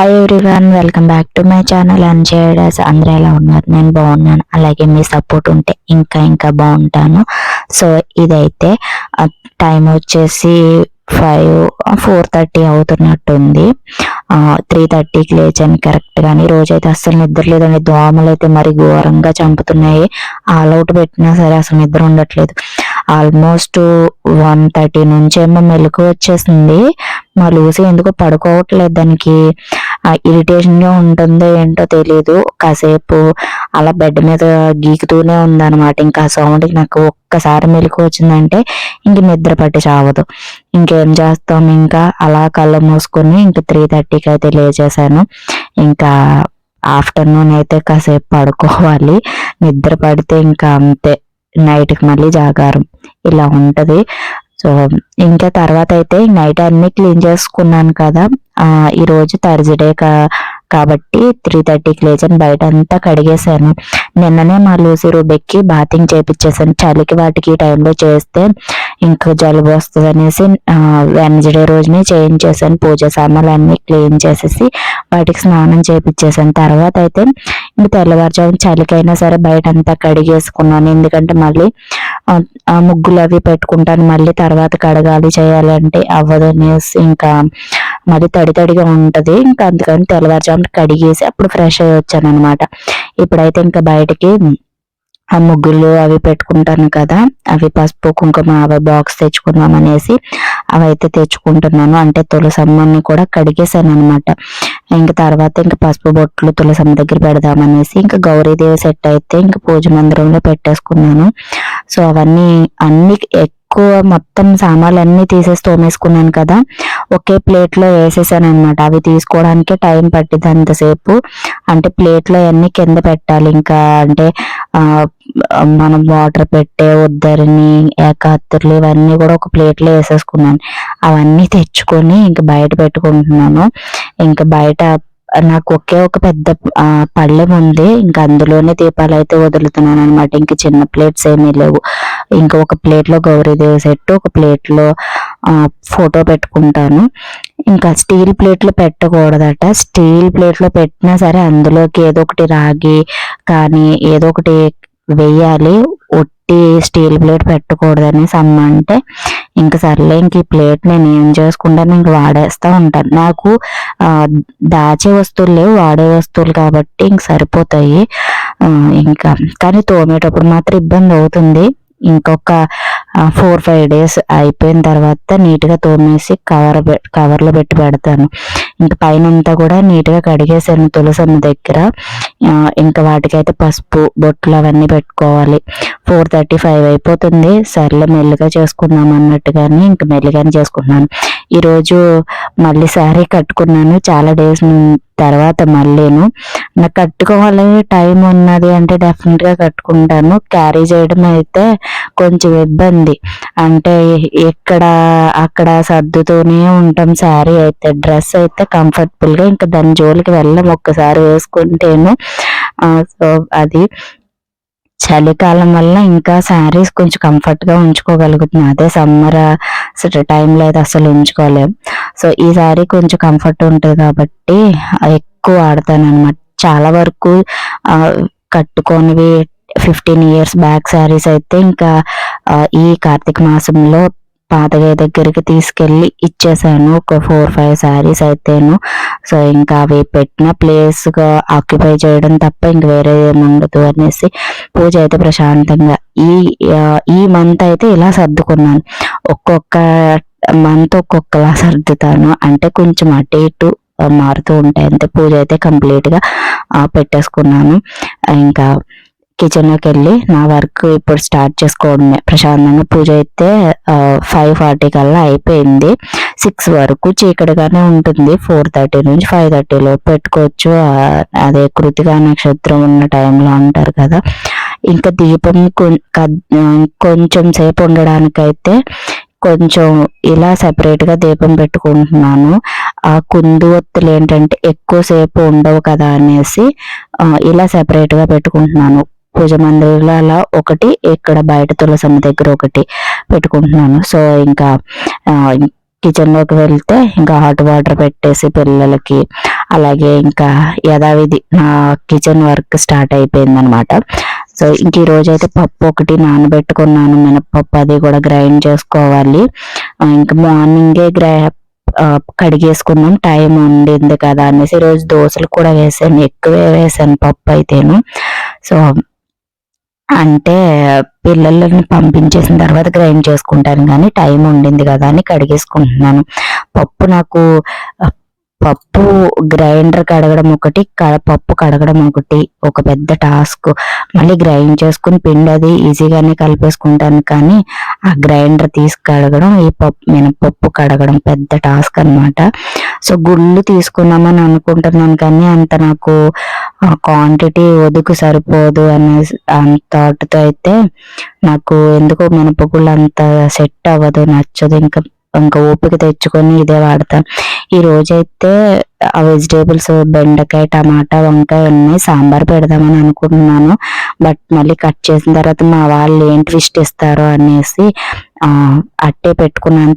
Hi everyone, welcome back to my channel అన్షేర్స్. అందరూ ఎలా ఉన్నారు? నేను బాగున్నాను. అలాగే మీ సపోర్ట్ ఉంటే ఇంకా బాగుంటాను. సో ఇదైతే టైం వచ్చేసి 4:30 అవుతున్నట్టుంది. 3:30కి లేచాను కరెక్ట్గాని. రోజైతే అస్సలు నిద్ర లేదండి. దోమలు అయితే మరి ఘోరంగా చంపుతున్నాయి. ఆల్ అవుట్ పెట్టినా సరే అసలు నిద్ర ఉండట్లేదు. ఆల్మోస్ట్ 1:30 నుంచేమో మెలకు వచ్చేసింది. మా లూసి ఎందుకో పడుకోవట్లేదు. దానికి ఇరిటేషన్ గా ఉంటుందో ఏంటో తెలియదు. కాసేపు అలా బెడ్ మీద గీకుతూనే ఉందన్నమాట. ఇంకా ఆ సౌండ్కి నాకు ఒక్కసారి మెలకు వచ్చిందంటే ఇంక నిద్ర పట్టి చావదు. ఇంకేం చేస్తాం, ఇంకా అలా కళ్ళు మూసుకొని ఇంకా 3:30కి అయితే లేచేసాను. ఇంకా ఆఫ్టర్నూన్ అయితే కాసేపు పడుకోవాలి. నిద్ర పడితే ఇంకా అంతే, నైట్కి మళ్ళీ జాగారం ఇలా ఉంటది. సో ఇంకా తర్వాత అయితే నైట్ అన్ని క్లీన్ చేసుకున్నాను కదా. ఈరోజు థర్స్డే కాబట్టి 3:30కి లేచాను. బయట అంతా కడిగేశాను. నిన్ననే మా లూసి రూబెక్కి బాతింగ్ చేపించేసాను. చలికి వాటికి ఈ టైంలో చేస్తే ఇంకా జలుబు వస్తుంది అనేసి వెన్స్డే రోజునే చేయించేసాను. పూజ సామాన్లు అన్ని క్లీన్ చేసేసి వాటికి స్నానం చేపించేసాను. తర్వాత అయితే ఇంక తెల్లవారుజామున చలికైనా సరే బయట అంతా కడిగేసుకున్నాను. ఎందుకంటే మళ్ళీ ముగ్గులు అవి పెట్టుకుంటాను, మళ్ళీ తర్వాత కడగాలి చేయాలంటే అవ్వదు అనేసి ఇంకా మళ్ళీ తడిగా ఉంటది. ఇంకా అందుకని తెల్లవారుజామున కడిగేసి అప్పుడు ఫ్రెష్ అయ్యి వచ్చాను అనమాట. ఇప్పుడైతే ఇంకా బయటకి ఆ ముగ్గులు అవి పెట్టుకుంటాను కదా, అవి పసుపు కుంకుమ అవి బాక్స్ తెచ్చుకుందాం అనేసి అవి అయితే తెచ్చుకుంటున్నాను. అంటే తులసమ్మని కూడా కడిగేసాను అనమాట. ఇంకా తర్వాత ఇంకా పసుపు బొట్లు తులసమ్మ దగ్గర పెడదామనేసి ఇంకా గౌరీదేవి సెట్ అయితే ఇంకా పూజ మందిరంలో పెట్టేసుకున్నాను. సో అవన్నీ అన్ని ఎక్కువ మొత్తం సామాన్లు అన్ని తీసేసి తోమేసుకున్నాను కదా, ఒకే ప్లేట్ లో వేసేసాను అనమాట. అవి తీసుకోవడానికే టైం పట్టింది అంతసేపు. అంటే ప్లేట్ లో అన్ని కింద పెట్టాలి. ఇంకా అంటే మనం వాటర్ పెట్టే ఉద్దరిని ఏకాత్తులు ఇవన్నీ కూడా ఒక ప్లేట్ లో వేసేసుకున్నాను. అవన్నీ తెచ్చుకొని ఇంకా బయట పెట్టుకుంటున్నాను. ఇంకా బయట నాకు ఒకే ఒక పెద్ద పళ్ళెం ఉంది. ఇంకా అందులోనే దీపాలు అయితే వదులుతున్నాను అనమాట. ఇంక చిన్న ప్లేట్స్ ఏమీ లేవు. ఇంకా ఒక ప్లేట్ లో గౌరీదేవి సెట్, ఒక ప్లేట్ లో ఫోటో పెట్టుకుంటాను. ఇంకా స్టీల్ ప్లేట్లు పెట్టకూడదట. స్టీల్ ప్లేట్లో పెట్టినా సరే అందులోకి ఏదో ఒకటి రాగి కానీ ఏదో ఒకటి వెయ్యాలి. ఒట్టి స్టీల్ ప్లేట్ పెట్టకూడదనేసి అమ్మ అంటే ఇంకా సర్లే ఇంక ఈ ప్లేట్ నేను ఏం చేసుకుంటాను, ఇంక వాడేస్తూ ఉంటాను. నాకు దాచే వస్తువులు లేవు, వాడే వస్తువులు కాబట్టి ఇంక సరిపోతాయి. ఇంకా కానీ తోమేటప్పుడు మాత్రం ఇబ్బంది అవుతుంది. ఇంకొక 4-5 డేస్ అయిపోయిన తర్వాత నీట్గా తోమేసి కవర్లో పెట్టి పెడతాను. ఇంకా పైన అంతా కూడా నీట్గా కడిగేసాను తులసమ్మ దగ్గర. ఇంకా వాటికైతే పసుపు బొట్లు అవన్నీ పెట్టుకోవాలి. 4:35 అయిపోతుంది. సర్లే మెల్లిగా చేసుకుందాం అన్నట్టుగాని ఇంకా మెల్లిగానే చేసుకుంటున్నాను. ఈరోజు మళ్ళీ శారీ కట్టుకున్నాను చాలా డేస్ తర్వాత. మళ్ళీను నాకు కట్టుకోవాలని టైం ఉన్నది అంటే డెఫినెట్గా కట్టుకుంటాను. క్యారీ చేయడం అయితే కొంచెం ఇబ్బంది. అంటే ఇక్కడ అక్కడ సర్దుతూనే ఉంటాం. శారీ అయితే డ్రెస్ అయితే కంఫర్టబుల్గా ఇంకా దాని జోలికి వెళ్ళం ఒక్కసారి వేసుకుంటేను. సో అది చలికాలం వల్ల ఇంకా శారీస్ కొంచెం కంఫర్ట్గా ఉంచుకోగలుగుతున్నాం. అదే సమ్మర్ టైంలో అయితే అసలు ఉంచుకోలేం. సో ఈ శారీ కొంచెం కంఫర్ట్ ఉంటుంది కాబట్టి ఎక్కువ వాడతాను అనమాట. చాలా వరకు కట్టుకోనివి 15 years బ్యాక్ శారీస్ అయితే ఇంకా ఈ కార్తీక మాసంలో పాతగాయ దగ్గరికి తీసుకెళ్ళి ఇచ్చేసాను. ఒక 4-5 శారీస్ అయితేను. సో ఇంకా అవి పెట్టిన ప్లేస్గా ఆక్యుపై చేయడం తప్ప ఇంక వేరే ఏముండదు అనేసి పూజ అయితే ప్రశాంతంగా ఈ మంత్ అయితే ఇలా సర్దుకున్నాను. ఒక్కొక్క మంత్ ఒక్కొక్కలా సర్దుతాను. అంటే కొంచెం అటు ఇటు మారుతూ ఉంటాయి అంతే. పూజ అయితే కంప్లీట్గా పెట్టేసుకున్నాను. ఇంకా కిచెన్లోకి వెళ్ళి నా వర్క్ ఇప్పుడు స్టార్ట్ చేసుకోవడమే ప్రశాంతంగా. పూజ అయితే 5:40 కల్లా అయిపోయింది. 6 వరకు చీకటిగానే ఉంటుంది. 4:30 నుంచి 5:30లో పెట్టుకోవచ్చు. అదే కృతికా నక్షత్రం ఉన్న టైంలో అంటారు కదా. ఇంకా దీపం కొంచెం సేపు ఉండడానికైతే కొంచెం ఇలా సెపరేట్గా దీపం పెట్టుకుంటున్నాను. ఆ కుందు ఒత్తులు ఏంటంటే ఎక్కువసేపు ఉండవు కదా అనేసి ఇలా సెపరేట్గా పెట్టుకుంటున్నాను. పూజ మందిరంలో అలా ఒకటి, ఇక్కడ బయట తులసమ్మ దగ్గర ఒకటి పెట్టుకుంటున్నాను. సో ఇంకా కిచెన్లోకి వెళ్తే ఇంకా హాట్ వాటర్ పెట్టేసి పిల్లలకి అలాగే ఇంకా యథావిధి నా కిచెన్ వర్క్ స్టార్ట్ అయిపోయింది అనమాట. సో ఇంక ఈ రోజు అయితే పప్పు ఒకటి నానబెట్టుకున్నాను, మినపప్పు అది కూడా గ్రైండ్ చేసుకోవాలి. ఇంకా మార్నింగే కడిగేసుకున్నాం, టైం ఉండింది కదా అనేసి ఈరోజు దోశలు కూడా వేసాను, ఎక్కువే వేసాను పప్పు అయితేను. సో అంటే పిల్లలని పంపించేసిన తర్వాత గ్రైండ్ చేసుకుంటాను, కానీ టైం ఉండింది కదా అని కడిగేసుకుంటున్నాను. పప్పు గ్రైండర్ కడగడం ఒకటి, పప్పు కడగడం ఒకటి ఒక పెద్ద టాస్క్. మళ్ళీ గ్రైండ్ చేసుకుని పిండి అది ఈజీగానే కలిపేసుకుంటాను, కానీ ఆ గ్రైండర్ తీసి కడగడం, ఈ మినపప్పు కడగడం పెద్ద టాస్క్ అనమాట. సో గుళ్ళు తీసుకున్నామని అనుకుంటున్నాను, కానీ అంత నాకు క్వాంటిటీ ఒదుకు సరిపోదు అనే థాట్తో అయితే నాకు ఎందుకో మినపగుళ్ళు అంత సెట్ అవ్వదు, నచ్చదు. ఇంకా ఓపిక తెచ్చుకొని ఇదే వాడతాను. ఈ రోజైతే ఆ వెజిటేబుల్స్ బెండకాయ, టమాటా, వంకాయ ఉన్నాయి, సాంబార్ పెడదామని అనుకుంటున్నాను. బట్ మళ్ళీ కట్ చేసిన తర్వాత మా వాళ్ళు ఏం ట్విస్ట్ ఇస్తారో అనేసి అట్టే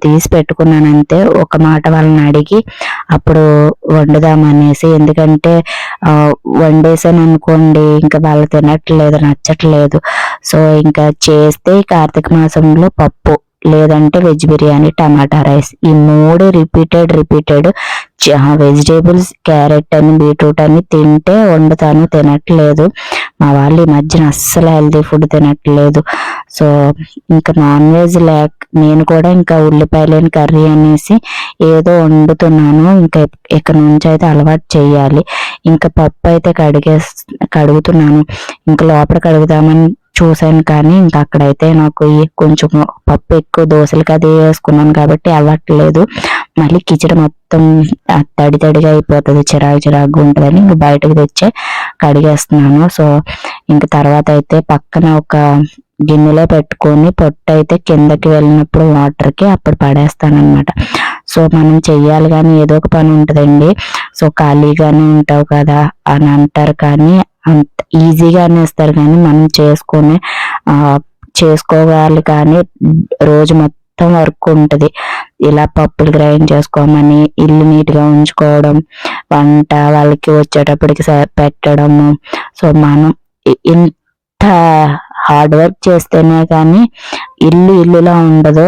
తీసి పెట్టుకున్నాను అంతే. ఒక మాట వాళ్ళని అడిగి అప్పుడు వండుదామనేసి. ఎందుకంటే వండేసాను అనుకోండి ఇంకా వాళ్ళు తినట్లేదు, నచ్చట్లేదు. సో ఇంకా చేస్తే కార్తీక మాసంలో పప్పు, లేదంటే వెజ్ బిర్యానీ, టమాటా రైస్, ఈ 3 రిపీటెడ్ వెజిటేబుల్స్, క్యారెట్ అని బీట్రూట్ అని వండుతాను, తినట్లేదు మా వాళ్ళు. ఈ మధ్యన అస్సలు హెల్తీ ఫుడ్ తినట్లేదు. సో ఇంకా నాన్ వెజ్ నేను కూడా ఇంకా ఉల్లిపాయలేని కర్రీ అనేసి ఏదో వండుతున్నాను. ఇంకా ఇక్కడ నుంచి అయితే అలవాటు చేయాలి. ఇంకా పప్పు అయితే కడుగుతున్నాను. ఇంకా లోపల కడుగుదామని చూసాను, కానీ ఇంకా అక్కడైతే నాకు కొంచెం పప్పు ఎక్కువ దోశలకి అది వేసుకున్నాను కాబట్టి అవ్వట్లేదు. మళ్ళీ కిచెన్ మొత్తం తడిగా అయిపోతుంది, చిరాకుగా ఉంటుందని ఇంకా బయటకు తెచ్చే కడిగేస్తున్నాను. సో ఇంకా తర్వాత అయితే పక్కన ఒక గిన్నెలో పెట్టుకొని పొట్టు అయితే కిందకి వెళ్ళినప్పుడు వాటర్కి అప్పుడు పడేస్తాను అనమాట. సో మనం చెయ్యాలి కానీ ఏదో ఒక పని ఉంటుందండి. సో ఖాళీగానే ఉంటావు కదా అని అంటారు, కానీ అంత ఈజీగా అనేస్తారు, కానీ మనం చేసుకోవాలి. కానీ రోజు మొత్తం వర్క్ ఉంటుంది. ఇలా పప్పులు గ్రైండ్ చేసుకోమని, ఇల్లు నీట్గా ఉంచుకోవడం, వంట వాళ్ళకి వచ్చేటప్పటికి పెట్టడము. సో మనం ఇంత హార్డ్ వర్క్ చేస్తేనే కానీ ఇల్లులా ఉండదు.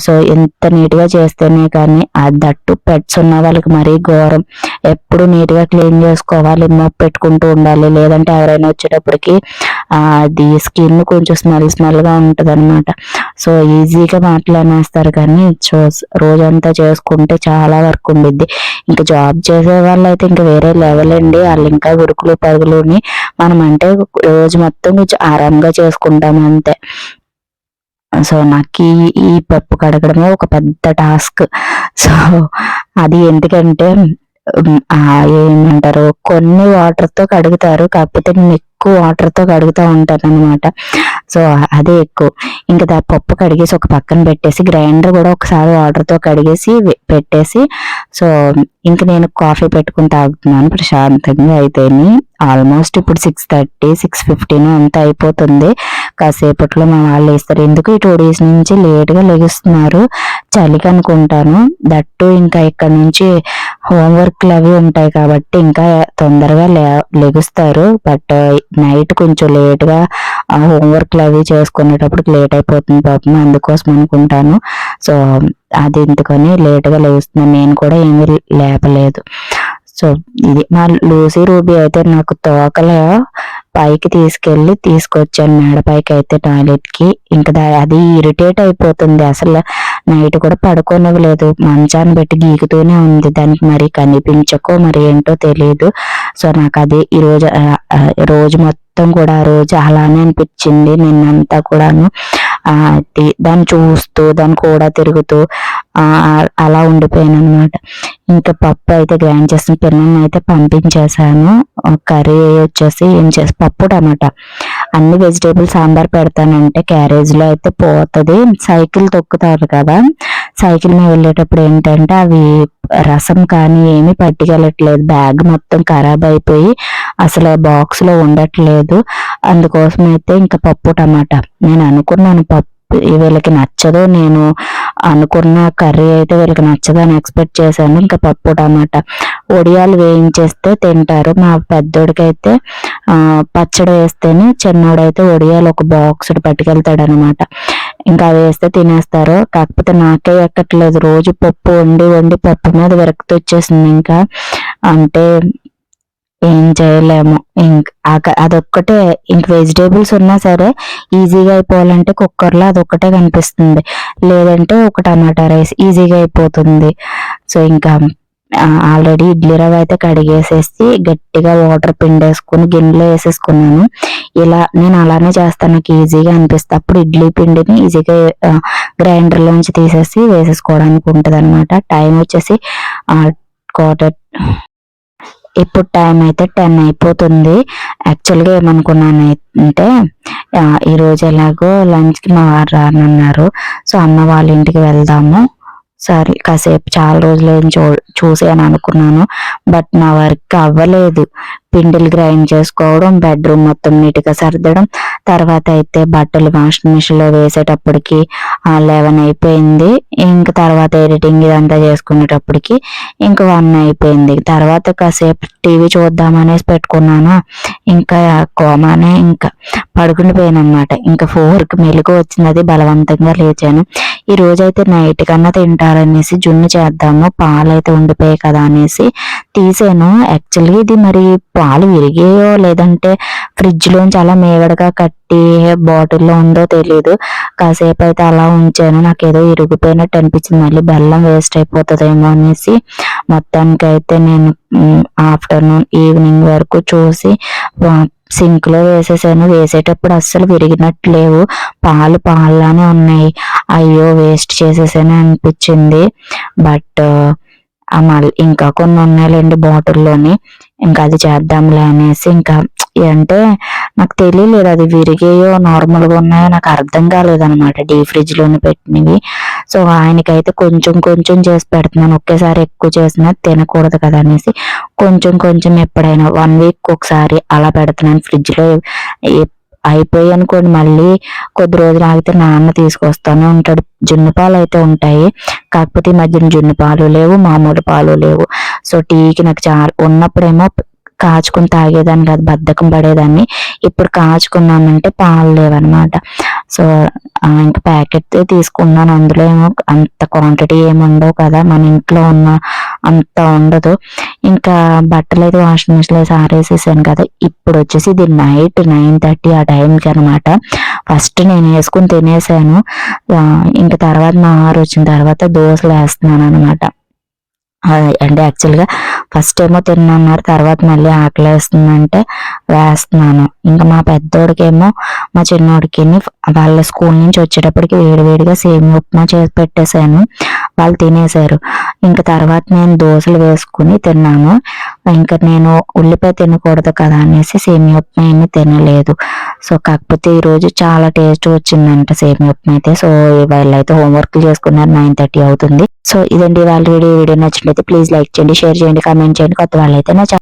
సో ఎంత నీట్గా చేస్తేనే కానీ, దట్టు పెట్స్ ఉన్న వాళ్ళకి మరీ ఘోరం. ఎప్పుడు నీట్గా క్లీన్ చేసుకోవాలి, మోప్ పెట్టుకుంటూ ఉండాలి, లేదంటే ఎవరైనా వచ్చేటప్పటికి అది స్కిన్ కొంచెం స్మెల్గా ఉంటుంది అనమాట. సో ఈజీగా మాట్లాడేస్తారు, కానీ రోజంతా చేసుకుంటే చాలా వర్క్ ఉండిద్ది. ఇంకా జాబ్ చేసే వాళ్ళు అయితే ఇంకా వేరే లెవెల్ అండి. వాళ్ళు ఇంకా ఉరుకులు పరుగులుని, మనం అంటే రోజు మొత్తం కొంచెం ఆరాంగా చేసుకుంటాం అంతే. సో నాకు ఈ పప్పు కడగడమే ఒక పెద్ద టాస్క్. సో అది ఎందుకంటే ఏమంటారు, కొన్ని వాటర్తో కడుగుతారు, కాకపోతే నేను ఎక్కువ వాటర్తో కడుగుతూ ఉంటాను అనమాట. సో అదే ఎక్కువ. ఇంకా పప్పు కడిగేసి ఒక పక్కన పెట్టేసి, గ్రైండర్ కూడా ఒకసారి వాటర్తో కడిగేసి పెట్టేసి, సో ఇంక నేను కాఫీ పెట్టుకుని తాగుతున్నాను ప్రశాంతంగా. అయితేని ఆల్మోస్ట్ ఇప్పుడు 6:30, 6:15 అంతా అయిపోతుంది. కాసేపట్లో మా వాళ్ళు వేస్తారు. ఎందుకు ఈ 2 days నుంచి లేట్గా లెగుస్తున్నారు, చలికి అనుకుంటాను. దట్టు ఇంకా ఇక్కడ నుంచి హోంవర్క్లు అవి ఉంటాయి కాబట్టి ఇంకా తొందరగా లెగుస్తారు. బట్ నైట్ కొంచెం లేట్గా హోంవర్క్లు అవి చేసుకునేటప్పటికి లేట్ అయిపోతుంది పాపం, అందుకోసం అనుకుంటాను. సో అది ఎందుకని లేట్గా లేస్తున్నాను. నేను కూడా ఏమీ లేపలేదు. సో ఇది మా లూసీ రూబీ అయితే నాకు తోకల పైకి తీసుకొచ్చాను, మేడ పైకి అయితే టాయిలెట్కి. ఇంకా అది ఇరిటేట్ అయిపోతుంది, అసలు నైట్ కూడా పడుకోనివ్వలేదు, మంచాన్ని పెట్టి గీకుతూనే ఉంది. దానికి మరి కనిపించకో మరి ఏంటో తెలియదు. సో నాకు అది రోజు మొత్తం కూడా ఆ రోజు అలానే అనిపించింది. నిన్నంతా కూడాను దాన్ని చూస్తూ దాన్ని కూడా తిరుగుతూ అలా ఉండిపోయాను అనమాట. ఇంకా పప్పు అయితే గ్రైండ్ చేసిన పిల్లల్ని అయితే పంపించేసాను. కర్రీ వచ్చేసి పప్పు టమాటా అన్ని వెజిటేబుల్ సాంబార్ పెడతానంటే క్యారేజ్లో అయితే పోతుంది. సైకిల్ తొక్కుతారు కదా, సైకిల్ మీద వెళ్ళేటప్పుడు ఏంటంటే అవి రసం కానీ ఏమీ పట్టుకెళ్ళట్లేదు, బ్యాగ్ మొత్తం ఖరాబ్ అయిపోయి అసలు బాక్స్లో ఉండట్లేదు. అందుకోసం అయితే ఇంకా పప్పు టమాటా నేను అనుకున్నాను, పప్పు వీళ్ళకి నచ్చదు, నేను అనుకున్న కర్రీ అయితే వీళ్ళకి నచ్చదు అని ఎక్స్పెక్ట్ చేశాను. ఇంకా పప్పు టమాటా వడియాలు వేయించేస్తే తింటారు. మా పెద్దోడికి అయితే పచ్చడి వేస్తేనే, చిన్నోడైతే వడియాలు ఒక బాక్స్ పట్టుకెళ్తాడు అనమాట. ఇంకా అవి వేస్తే తినేస్తారు. కాకపోతే నాకే ఎక్కట్లేదు, రోజు పప్పు వండి వండి పప్పు మీద విరక్తి వచ్చేసింది. ఇంకా అంటే ఏం చేయలేము. అదొక్కటే, ఇంక వెజిటేబుల్స్ ఉన్నా సరే ఈజీగా అయిపోవాలంటే కుక్కర్లో అదొక్కటే కనిపిస్తుంది, లేదంటే ఒక టమాటా రైస్ ఈజీగా అయిపోతుంది. సో ఇంకా ఆల్రెడీ ఇడ్లీ రవ్వ అయితే కడిగేసేసి గట్టిగా వాటర్ పిండేసుకుని గిన్నెలో వేసేసుకున్నాను. ఇలా నేను అలానే చేస్తాను, నాకు ఈజీగా అనిపిస్తుంది. అప్పుడు ఇడ్లీ పిండిని ఈజీగా గ్రైండర్లోంచి తీసేసి వేసేసుకోవడానికి ఉంటుంది అనమాట. టైం వచ్చేసి క్వార్టర్, ఇప్పుడు టైం అయితే 10 అయిపోతుంది. యాక్చువల్గా ఏమనుకున్నాను అంటే ఈరోజు ఎలాగో లంచ్కి మా వారు రానన్నారు, సో అమ్మ వాళ్ళ ఇంటికి వెళ్దాము, సరే కాసేపు చాలా రోజులు ఏం చూసాను అనుకున్నాను. బట్ నా వర్క్ అవ్వలేదు. పిండిలు గ్రైండ్ చేసుకోవడం, బెడ్రూమ్ మొత్తం నీట్గా సర్దడం, తర్వాత అయితే బట్టలు వాషింగ్ మిషన్లో వేసేటప్పటికి 11 అయిపోయింది. ఇంక తర్వాత ఎడిటింగ్ ఇదంతా చేసుకునేటప్పటికి ఇంక 1 అయిపోయింది. తర్వాత కాసేపు టీవీ చూద్దామనేసి పెట్టుకున్నాను. ఇంకా కోమానే ఇంకా పడుకునిపోయాను అనమాట. ఇంకా 4కి మెలుగు వచ్చింది, అది బలవంతంగా లేచాను. ఈ రోజైతే నైట్ కన్నా తింటారనేసి జున్ను చేద్దాము, పాలు అయితే ఉండిపోయాయి కదా అనేసి తీసాను. యాక్చువల్గా ఇది మరి పాలు విరిగాయో లేదంటే ఫ్రిడ్జ్ లోంచి అలా మేగడగా కట్టి బాటిల్లో ఉందో తెలీదు. కాసేపు అయితే అలా ఉంచాను, నాకు ఏదో ఇరిగిపోయినట్టు అనిపించింది. మళ్ళీ బెల్లం వేస్ట్ అయిపోతుందేమో అనేసి మొత్తానికి అయితే నేను ఆఫ్టర్నూన్ ఈవినింగ్ వరకు చూసి సింక్ లో వేసేసాను. వేసేటప్పుడు అస్సలు విరిగినట్టు లేవు, పాలానే ఉన్నాయి. అయ్యో వేస్ట్ చేసేసాను అనిపించింది. బట్ మళ్ళీ ఇంకా కొన్ని ఉన్నాయిలేండి బాటిల్లోని, ఇంకా అది చేద్దాంలే అనేసి ఇంకా అంటే నాకు తెలియలేదు అది విరిగాయో నార్మల్గా ఉన్నాయో నాకు అర్థం కాలేదనమాట, డీ ఫ్రిడ్జ్ లోనే పెట్టినవి. సో ఆయనకైతే కొంచెం కొంచెం చేసి పెడుతున్నాను, ఒకేసారి ఎక్కువ చేసినా తినకూడదు కదా అనేసి కొంచెం కొంచెం ఎప్పుడైనా 1 వీక్ ఒకసారి అలా పెడుతున్నాను ఫ్రిడ్జ్ లో. అయిపోయి అనుకోండి మళ్ళీ కొద్ది రోజులు ఆగితే నాన్న తీసుకొస్తానే ఉంటాడు. జున్ను పాలు అయితే ఉంటాయి, కాకపోతే ఈ మధ్యన జున్ను పాలు లేవు, మామూలు పాలు లేవు. సో టీకి నాకు చాలా ఉన్నప్పుడేమో కాచుకుని తాగేదాన్ని కాదు, బద్ధకం పడేదాన్ని. ఇప్పుడు కాచుకున్నామంటే పాలు లేవన్నమాట. సో ఇంకా ప్యాకెట్ తీసుకున్నాను, అందులో ఏమో అంత క్వాంటిటీ ఏమి ఉండవు కదా, మన ఇంట్లో ఉన్న అంత ఉండదు. ఇంకా బట్టలు అయితే వాషింగ్ మిషన్ వేసి ఆరేసేసాను కదా. ఇప్పుడు వచ్చేసి ఇది నైట్ 9:30 ఆ టైంకి అనమాట. ఫస్ట్ నేను వేసుకుని తినేసాను. ఇంకా తర్వాత మా వారు వచ్చిన తర్వాత దోశలు వేస్తున్నాను అనమాట. అంటే యాక్చువల్గా ఫస్ట్ ఏమో తిన్నాన్నారు, తర్వాత మళ్ళీ ఆకలి వేస్తుందంటే వేస్తున్నాను. ఇంకా మా పెద్దోడికేమో మా చిన్నోడికి వాళ్ళ స్కూల్ నుంచి వచ్చేటప్పటికి వేడివేడిగా సేమియా ఉప్మా చేసి పెట్టేశాను, వాళ్ళు తినేశారు. ఇంకా తర్వాత నేను దోశలు వేసుకుని తిన్నాను. ఇంకా నేను ఉల్లిపాయ తినకూడదు కదా అనేసి సేమియా ఉప్మా ఏమీ తినలేదు. సో కాకపోతే ఈరోజు చాలా టేస్ట్ వచ్చిందంట సేమియా ఉప్మా అయితే. సో వాళ్ళైతే హోంవర్క్ చేసుకున్నారు, 9:30 అవుతుంది. సో ఇదండి వాళ్ళ వీడియో నచ్చినట్లయితే ప్లీజ్ లైక్ చేయండి, షేర్ చేయండి, కామెంట్ చేయండి. కొత్త వాళ్ళైతే నా